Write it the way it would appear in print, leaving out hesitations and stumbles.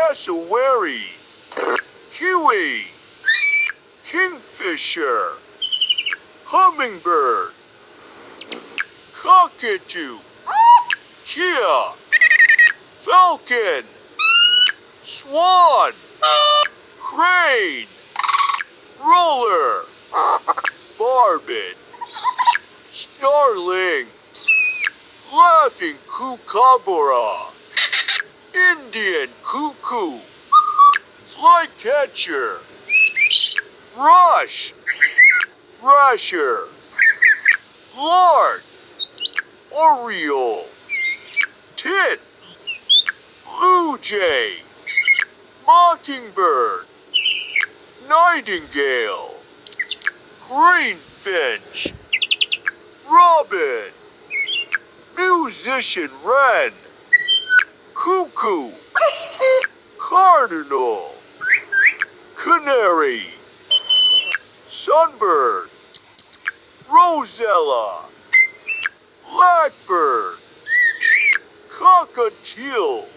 cassowary, kiwi, kingfisher, hummingbird, cockatoo, kia, falcon, swan, crane, roller, barbet, starling, laughing kookaburra, Indian cuckoo, flycatcher, thrush, thrasher, lark, oriole, tit, blue jay, mockingbird, nightingale, greenfinch, robin, musician wren, cuckoo, cardinal, canary, sunbird, rosella, blackbird, cockatiel,